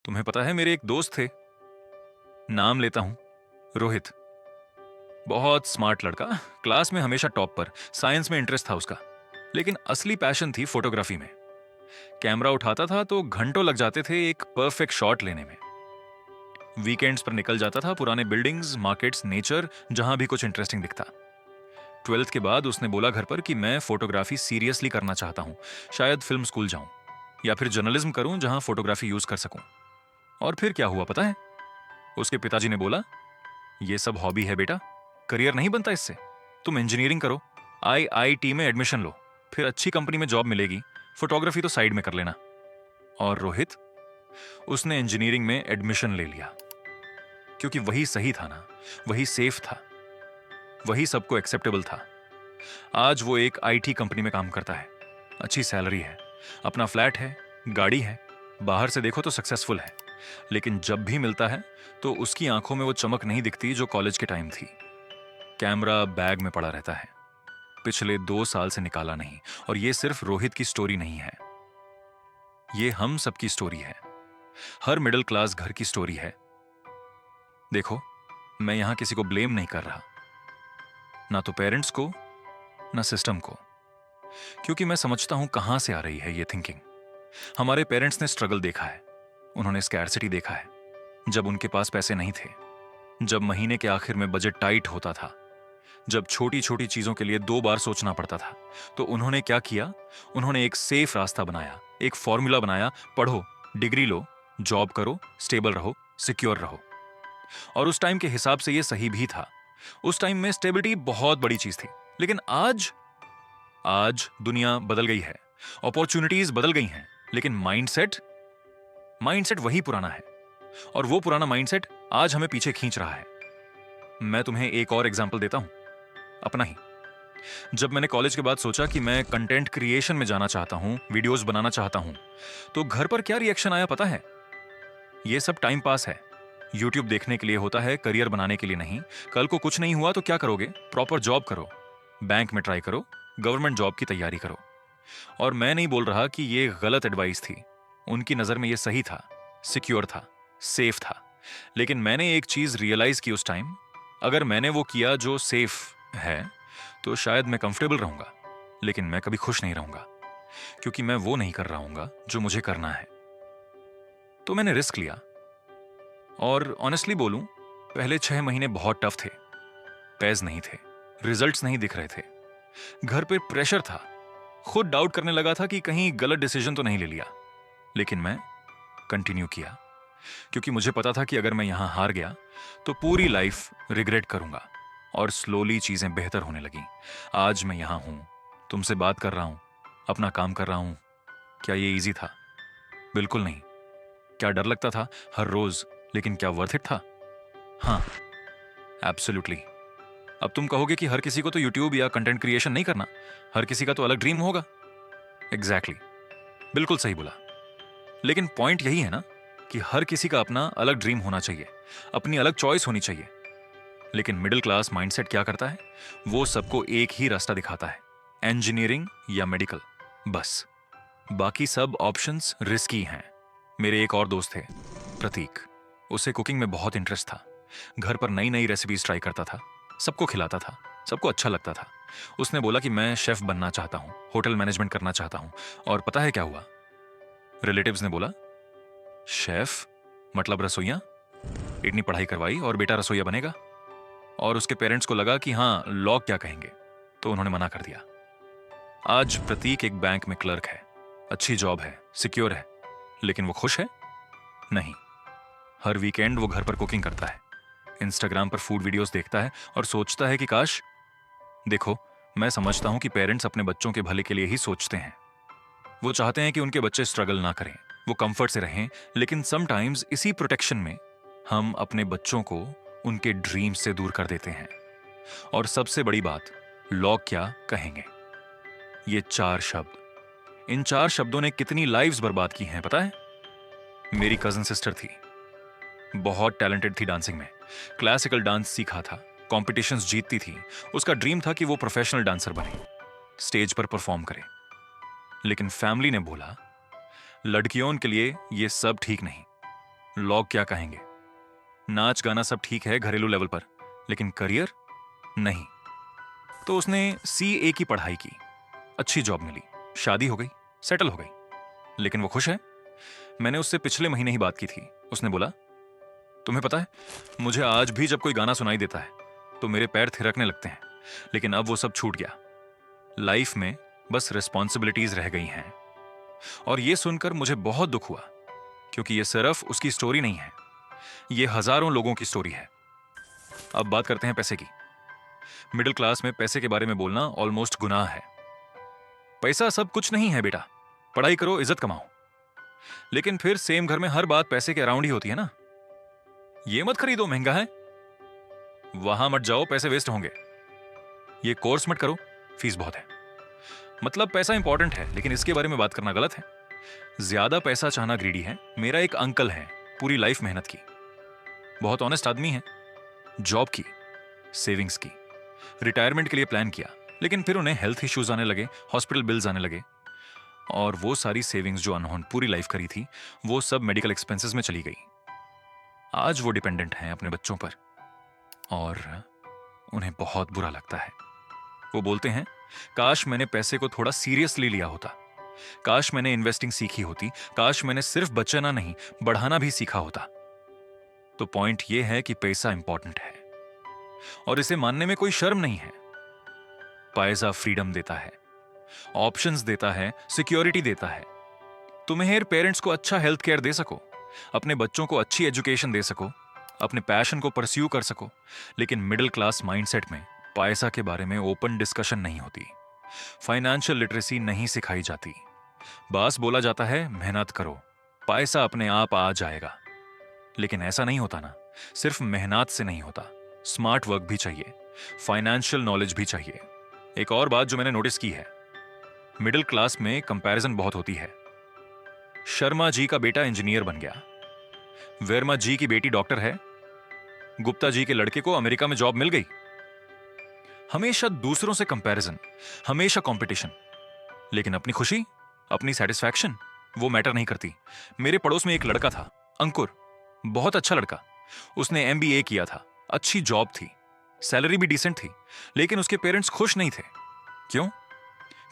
तुम्हें पता है, मेरे एक दोस्त थे, नाम लेता हूं, रोहित। बहुत स्मार्ट लड़का, क्लास में हमेशा टॉप पर, साइंस में इंटरेस्ट था उसका। लेकिन असली पैशन थी फोटोग्राफी में। कैमरा उठाता था तो घंटों लग जाते थे एक परफेक्ट शॉट लेने में। वीकेंड्स पर निकल जाता था पुराने बिल्डिंग्स, मार्केट्स, नेचर, जहां भी कुछ इंटरेस्टिंग दिखता। 12th के बाद उसने बोला घर पर कि मैं फोटोग्राफी सीरियसली करना चाहता हूं, शायद फिल्म स्कूल जाऊं या फिर जर्नलिज्म करूं जहां फोटोग्राफी यूज कर सकूं। और फिर क्या हुआ पता है? उसके पिताजी ने बोला, ये सब हॉबी है बेटा, करियर नहीं बनता इससे। तुम इंजीनियरिंग करो, आईआईटी में एडमिशन लो, फिर अच्छी कंपनी में जॉब मिलेगी, फोटोग्राफी तो साइड में कर लेना। और रोहित, उसने इंजीनियरिंग में एडमिशन ले लिया, क्योंकि वही सही था ना, वही सेफ था, वही सबको एक्सेप्टेबल था। आज वो एक आईटी कंपनी में काम करता है, अच्छी सैलरी है, अपना फ्लैट है, गाड़ी है, बाहर से देखो तो सक्सेसफुल है। लेकिन जब भी मिलता है तो उसकी आंखों में वो चमक नहीं दिखती जो कॉलेज के टाइम थी। कैमरा बैग में पड़ा रहता है, पिछले 2 साल से निकाला नहीं। और ये सिर्फ रोहित की स्टोरी नहीं है, ये हम सबकी स्टोरी है, हर मिडिल क्लास घर की स्टोरी है। देखो, मैं यहां किसी को ब्लेम नहीं कर रहा, ना तो पेरेंट्स को, ना सिस्टम को, क्योंकि मैं समझता हूं कहां से आ रही है ये थिंकिंग। हमारे पेरेंट्स ने स्ट्रगल देखा है, उन्होंने स्कैरसिटी देखा है, जब उनके पास पैसे नहीं थे, जब महीने के आखिर में बजट टाइट होता था, जब छोटी छोटी चीजों के लिए 2 बार सोचना पड़ता था। तो उन्होंने क्या किया? उन्होंने एक सेफ रास्ता बनाया, एक फॉर्मूला बनाया, पढ़ो, डिग्री लो, जॉब करो, स्टेबल रहो, सिक्योर रहो। और उस टाइम के हिसाब से ये सही भी था। उस टाइम में स्टेबिलिटी बहुत बड़ी चीज थी। लेकिन आज आज दुनिया बदल गई है, अपॉर्चुनिटीज बदल गई हैं, लेकिन माइंडसेट माइंडसेट वही पुराना है। और वो पुराना माइंडसेट आज हमें पीछे खींच रहा है। मैं तुम्हें एक और एग्जांपल देता हूं, अपना ही। जब मैंने कॉलेज के बाद सोचा कि मैं कंटेंट क्रिएशन में जाना चाहता हूं, वीडियोस बनाना चाहता हूं, तो घर पर क्या रिएक्शन आया पता है? ये सब टाइम पास है, यूट्यूब देखने के लिए होता है, करियर बनाने के लिए नहीं। कल को कुछ नहीं हुआ तो क्या करोगे? प्रॉपर जॉब करो, बैंक में ट्राई करो, गवर्नमेंट जॉब की तैयारी करो। और मैं नहीं बोल रहा कि ये गलत एडवाइस थी, उनकी नजर में ये सही था, सिक्योर था, सेफ था। लेकिन मैंने एक चीज रियलाइज की उस टाइम, अगर मैंने वो किया जो सेफ है तो शायद मैं कंफर्टेबल रहूंगा, लेकिन मैं कभी खुश नहीं रहूंगा, क्योंकि मैं वो नहीं कर रहा हूंगा जो मुझे करना है। तो मैंने रिस्क लिया। और ऑनेस्टली बोलूं, पहले 6 महीने बहुत टफ थे। पैस नहीं थे, रिजल्ट्स नहीं दिख रहे थे, घर पे प्रेशर था, खुद डाउट करने लगा था कि कहीं गलत डिसीजन तो नहीं ले लिया। लेकिन मैं कंटिन्यू किया, क्योंकि मुझे पता था कि अगर मैं यहां हार गया तो पूरी लाइफ रिग्रेट करूंगा। और स्लोली चीजें बेहतर होने लगी। आज मैं यहां हूं, तुमसे बात कर रहा हूं, अपना काम कर रहा हूं। क्या ये इजी था? बिल्कुल नहीं। क्या डर लगता था हर रोज? लेकिन क्या वर्थ इट था? हाँ, एब्सोल्युटली। अब तुम कहोगे कि हर किसी को तो यूट्यूब या कंटेंट क्रिएशन नहीं करना, हर किसी का तो अलग ड्रीम होगा। एग्जैक्टली, बिल्कुल सही बोला। लेकिन पॉइंट यही है ना कि हर किसी का अपना अलग ड्रीम होना चाहिए, अपनी अलग चॉइस होनी चाहिए। लेकिन मिडिल क्लास माइंडसेट क्या करता है? वो सबको एक ही रास्ता दिखाता है, इंजीनियरिंग या मेडिकल, बस। बाकी सब ऑप्शंस रिस्की हैं। मेरे एक और दोस्त थे, प्रतीक। उसे कुकिंग में बहुत इंटरेस्ट था, घर पर नई नई रेसिपीज ट्राई करता था, सबको खिलाता था, सबको अच्छा लगता था। उसने बोला कि मैं शेफ बनना चाहता हूं, होटल मैनेजमेंट करना चाहता हूं। और पता है क्या हुआ? रिलेटिव्स ने बोला, शेफ मतलब रसोइया? इतनी पढ़ाई करवाई और बेटा रसोइया बनेगा? और उसके पेरेंट्स को लगा कि हाँ, लोग क्या कहेंगे, तो उन्होंने मना कर दिया। आज प्रतीक एक बैंक में क्लर्क है, अच्छी जॉब है, सिक्योर है। लेकिन वो खुश है? नहीं। हर वीकेंड वो घर पर कुकिंग करता है, इंस्टाग्राम पर फूड वीडियोस देखता है और सोचता है कि काश। देखो, मैं समझता हूं कि पेरेंट्स अपने बच्चों के भले के लिए ही सोचते हैं। वो चाहते हैं कि उनके बच्चे स्ट्रगल ना करें, वो कंफर्ट से रहें। लेकिन समटाइम्स इसी प्रोटेक्शन में हम अपने बच्चों को उनके ड्रीम्स से दूर कर देते हैं। और सबसे बड़ी बात, लोग क्या कहेंगे, ये 4 शब्द, इन 4 शब्दों ने कितनी लाइव्स बर्बाद की हैं पता है? मेरी कजन सिस्टर थी, बहुत टैलेंटेड थी डांसिंग में, क्लासिकल डांस सीखा था, कॉम्पिटिशंस जीतती थी। उसका ड्रीम था कि वो प्रोफेशनल डांसर बने, स्टेज पर परफॉर्म करे। लेकिन फैमिली ने बोला, लड़कियों के लिए ये सब ठीक नहीं, लोग क्या कहेंगे। नाच गाना सब ठीक है घरेलू लेवल पर, लेकिन करियर नहीं। तो उसने सीए की पढ़ाई की, अच्छी जॉब मिली, शादी हो गई, सेटल हो गई। लेकिन वो खुश है। मैंने उससे पिछले महीने ही बात की थी। उसने बोला, तुम्हें पता है, मुझे आज भी जब कोई गाना सुनाई देता है तो मेरे पैर थिरकने लगते हैं। लेकिन अब वो सब छूट गया। लाइफ में बस रिस्पॉन्सिबिलिटीज रह गई हैं। और ये सुनकर मुझे बहुत दुख हुआ, क्योंकि ये सिर्फ उसकी स्टोरी नहीं है, ये हजारों लोगों की स्टोरी है। अब बात करते हैं पैसे की। मिडिल क्लास में पैसे के बारे में बोलना ऑलमोस्ट गुनाह है। पैसा सब कुछ नहीं है बेटा, पढ़ाई करो, इज्जत कमाओ। लेकिन फिर सेम घर में हर बात पैसे के अराउंड ही होती है ना। ये मत खरीदो, महंगा है। वहां मत जाओ, पैसे वेस्ट होंगे। ये कोर्स मत करो, फीस बहुत है। मतलब पैसा इंपॉर्टेंट है, लेकिन इसके बारे में बात करना गलत है। ज्यादा पैसा चाहना ग्रीडी है। मेरा एक अंकल है, पूरी लाइफ मेहनत की, बहुत ऑनेस्ट आदमी है, जॉब की, सेविंग्स की, रिटायरमेंट के लिए प्लान किया, लेकिन फिर उन्हें हेल्थ इश्यूज आने लगे, हॉस्पिटल बिल्स आने लगे, और वो सारी सेविंग्स जो उन्होंने पूरी लाइफ करी थी वो सब मेडिकल एक्सपेंसेस में चली गई। आज वो डिपेंडेंट हैं अपने बच्चों पर, और उन्हें बहुत बुरा लगता है। वो बोलते हैं, काश मैंने पैसे को थोड़ा सीरियसली लिया होता, काश मैंने इन्वेस्टिंग सीखी होती, काश मैंने सिर्फ बचाना नहीं बढ़ाना भी सीखा होता। तो पॉइंट ये है कि पैसा इंपॉर्टेंट है, और इसे मानने में कोई शर्म नहीं है। पैसा फ्रीडम देता है, ऑप्शंस देता है, सिक्योरिटी देता है। तुम्हें पेरेंट्स को अच्छा हेल्थ केयर दे सको, अपने बच्चों को अच्छी एजुकेशन दे सको, अपने पैशन को परस्यू कर सको। लेकिन मिडिल क्लास माइंडसेट में पैसा के बारे में ओपन डिस्कशन नहीं होती, फाइनेंशियल लिटरेसी नहीं सिखाई जाती। बस बोला जाता है, मेहनत करो, पैसा अपने आप आ जाएगा। लेकिन ऐसा नहीं होता ना। सिर्फ मेहनत से नहीं होता, स्मार्ट वर्क भी चाहिए, फाइनेंशियल नॉलेज भी चाहिए। एक और बात जो मैंने नोटिस की है, मिडिल क्लास में कंपैरिजन बहुत होती है। शर्मा जी का बेटा इंजीनियर बन गया, वर्मा जी की बेटी डॉक्टर है, गुप्ता जी के लड़के को अमेरिका में जॉब मिल गई। हमेशा दूसरों से कंपैरिजन, हमेशा कंपटीशन। लेकिन अपनी खुशी, अपनी सेटिस्फैक्शन, वो मैटर नहीं करती। मेरे पड़ोस में एक लड़का था, अंकुर, बहुत अच्छा लड़का। उसने एमबीए किया था, अच्छी जॉब थी, सैलरी भी डिसेंट थी, लेकिन उसके पेरेंट्स खुश नहीं थे। क्यों?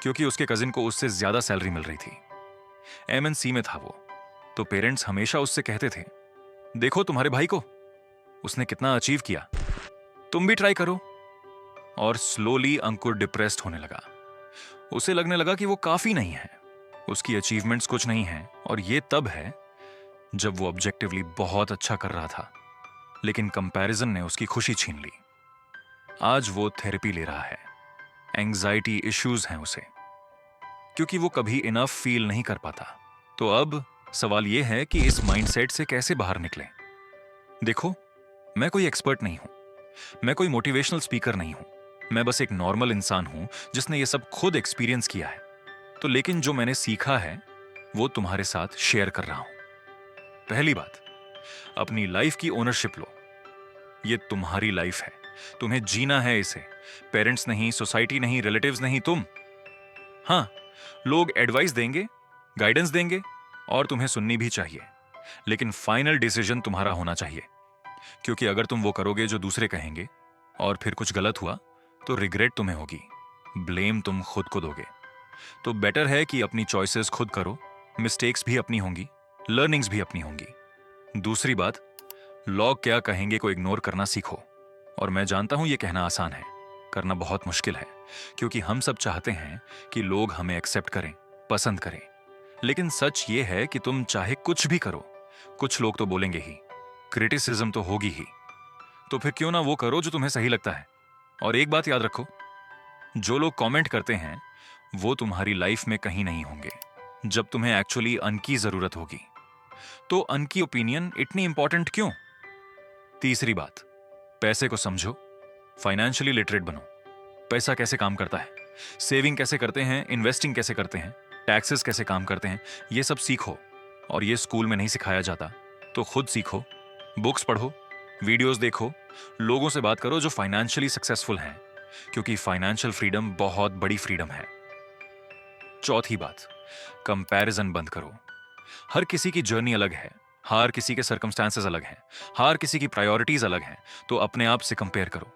क्योंकि उसके कजिन को उससे ज्यादा सैलरी मिल रही थी, एमएनसी में था वो। तो पेरेंट्स हमेशा उससे कहते थे, देखो तुम्हारे भाई को, उसने कितना अचीव किया, तुम भी ट्राई करो। और स्लोली अंकुर डिप्रेस्ड होने लगा। उसे लगने लगा कि वो काफी नहीं है, उसकी अचीवमेंट्स कुछ नहीं है। और ये तब है जब वो ऑब्जेक्टिवली बहुत अच्छा कर रहा था, लेकिन कंपैरिजन ने उसकी खुशी छीन ली। आज वो थेरेपी ले रहा है, एंजाइटी इश्यूज हैं उसे, क्योंकि वो कभी इनफ फील नहीं कर पाता। तो अब सवाल यह है कि इस माइंडसेट से कैसे बाहर निकलें। देखो, मैं कोई एक्सपर्ट नहीं हूं, मैं कोई मोटिवेशनल स्पीकर नहीं हूं, मैं बस एक नॉर्मल इंसान हूं जिसने ये सब खुद एक्सपीरियंस किया है। तो लेकिन जो मैंने सीखा है वो तुम्हारे साथ शेयर कर रहा हूं। पहली बात, अपनी लाइफ की ओनरशिप लो। ये तुम्हारी लाइफ है, तुम्हें जीना है इसे। पेरेंट्स नहीं, सोसाइटी नहीं, रिलेटिव्स नहीं, तुम। हां, लोग एडवाइस देंगे, गाइडेंस देंगे, और तुम्हें सुननी भी चाहिए, लेकिन फाइनल डिसीजन तुम्हारा होना चाहिए। क्योंकि अगर तुम वो करोगे जो दूसरे कहेंगे और फिर कुछ गलत हुआ तो रिग्रेट तुम्हें होगी, ब्लेम तुम खुद को दोगे। तो बेटर है कि अपनी चॉइसेस खुद करो, मिस्टेक्स भी अपनी होंगी, लर्निंग्स भी अपनी होंगी। दूसरी बात, लोग क्या कहेंगे को इग्नोर करना सीखो। और मैं जानता हूं ये कहना आसान है, करना बहुत मुश्किल है, क्योंकि हम सब चाहते हैं कि लोग हमें एक्सेप्ट करें, पसंद करें। लेकिन सच ये है कि तुम चाहे कुछ भी करो, कुछ लोग तो बोलेंगे ही, क्रिटिसिज्म तो होगी ही। तो फिर क्यों ना वो करो जो तुम्हें सही लगता है। और एक बात याद रखो, जो लोग कमेंट करते हैं वो तुम्हारी लाइफ में कहीं नहीं होंगे जब तुम्हें एक्चुअली अन की जरूरत होगी। तो अन की ओपिनियन इतनी इंपॉर्टेंट क्यों? तीसरी बात, पैसे को समझो, फाइनेंशियली लिटरेट बनो। पैसा कैसे काम करता है, सेविंग कैसे करते हैं, इन्वेस्टिंग कैसे करते हैं, टैक्सेस कैसे काम करते हैं, ये सब सीखो। और ये स्कूल में नहीं सिखाया जाता, तो खुद सीखो, बुक्स पढ़ो, वीडियोस देखो, लोगों से बात करो जो फाइनेंशियली सक्सेसफुल हैं, क्योंकि फाइनेंशियल फ्रीडम बहुत बड़ी फ्रीडम है। चौथी बात, कंपैरिजन बंद करो। हर किसी की जर्नी अलग है, हार किसी के सर्कमस्टांसेस अलग हैं, हार किसी की प्रायोरिटीज अलग हैं, तो अपने आप से कंपेयर करो।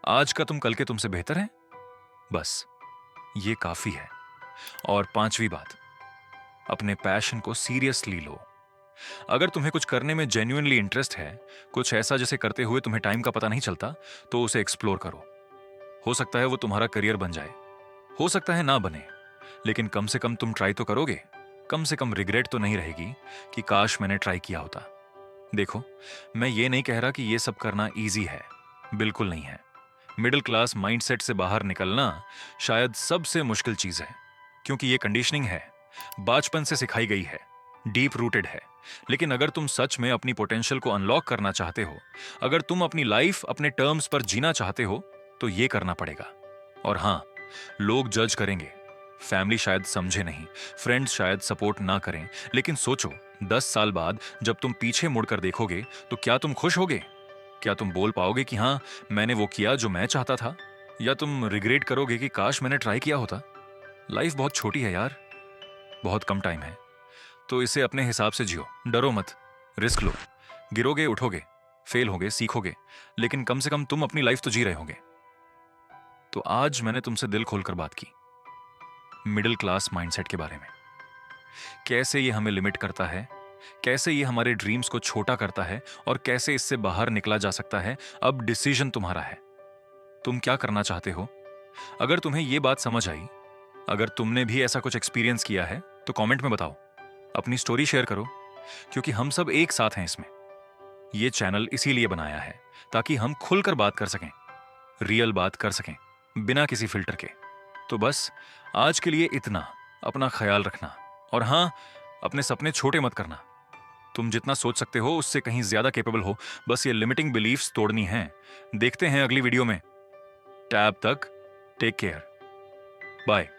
आज का तुम कल के तुमसे बेहतर है, बस ये काफी है। और पांचवी बात, अपने पैशन को सीरियसली लो। अगर तुम्हें कुछ करने में जेन्युइनली इंटरेस्ट है, कुछ ऐसा जिसे करते हुए तुम्हें टाइम का पता नहीं चलता, तो उसे एक्सप्लोर करो। हो सकता है वो तुम्हारा करियर बन जाए, हो सकता है ना बने, लेकिन कम से कम तुम ट्राई तो करोगे। कम से कम रिग्रेट तो नहीं रहेगी कि काश मैंने ट्राई किया होता। देखो, मैं ये नहीं कह रहा कि ये सब करना इजी है, बिल्कुल नहीं है। मिडिल क्लास माइंडसेट से बाहर निकलना शायद सबसे मुश्किल चीज है, क्योंकि ये कंडीशनिंग है, बचपन से सिखाई गई है, डीप रूटेड है। लेकिन अगर तुम सच में अपनी पोटेंशियल को अनलॉक करना चाहते हो, अगर तुम अपनी लाइफ अपने टर्म्स पर जीना चाहते हो, तो ये करना पड़ेगा। और हां, लोग जज करेंगे, फैमिली शायद समझे नहीं, फ्रेंड्स शायद सपोर्ट ना करें, लेकिन सोचो, 10 साल बाद जब तुम पीछे मुड़कर देखोगे, तो क्या तुम खुश होगे? क्या तुम बोल पाओगे कि हाँ, मैंने वो किया जो मैं चाहता था? या तुम रिग्रेट करोगे कि काश मैंने ट्राई किया होता? लाइफ बहुत छोटी है यार, बहुत कम टाइम है, तो इसे अपने हिसाब से जियो। डरो मत, रिस्क लो, गिरोगे उठोगे, फेल होगे सीखोगे, लेकिन कम से कम तुम अपनी लाइफ तो जी रहे होगे। तो आज मैंने तुमसे दिल खोलकर बात की मिडिल क्लास माइंडसेट के बारे में, कैसे ये हमें लिमिट करता है, कैसे ये हमारे ड्रीम्स को छोटा करता है, और कैसे इससे बाहर निकला जा सकता है। अब डिसीजन तुम्हारा है, तुम क्या करना चाहते हो। अगर तुम्हें ये बात समझ आई, अगर तुमने भी ऐसा कुछ एक्सपीरियंस किया है, तो कमेंट में बताओ, अपनी स्टोरी शेयर करो, क्योंकि हम सब एक साथ हैं इसमें। ये चैनल इसीलिए बनाया है ताकि हम खुलकर बात कर सकें, रियल बात कर सकें, बिना किसी फिल्टर के। तो बस आज के लिए इतना। अपना ख्याल रखना, और हां, अपने सपने छोटे मत करना। तुम जितना सोच सकते हो उससे कहीं ज्यादा कैपेबल हो, बस ये लिमिटिंग बिलीफ्स तोड़नी है। देखते हैं अगली वीडियो में। टैब तक टेक केयर, बाय।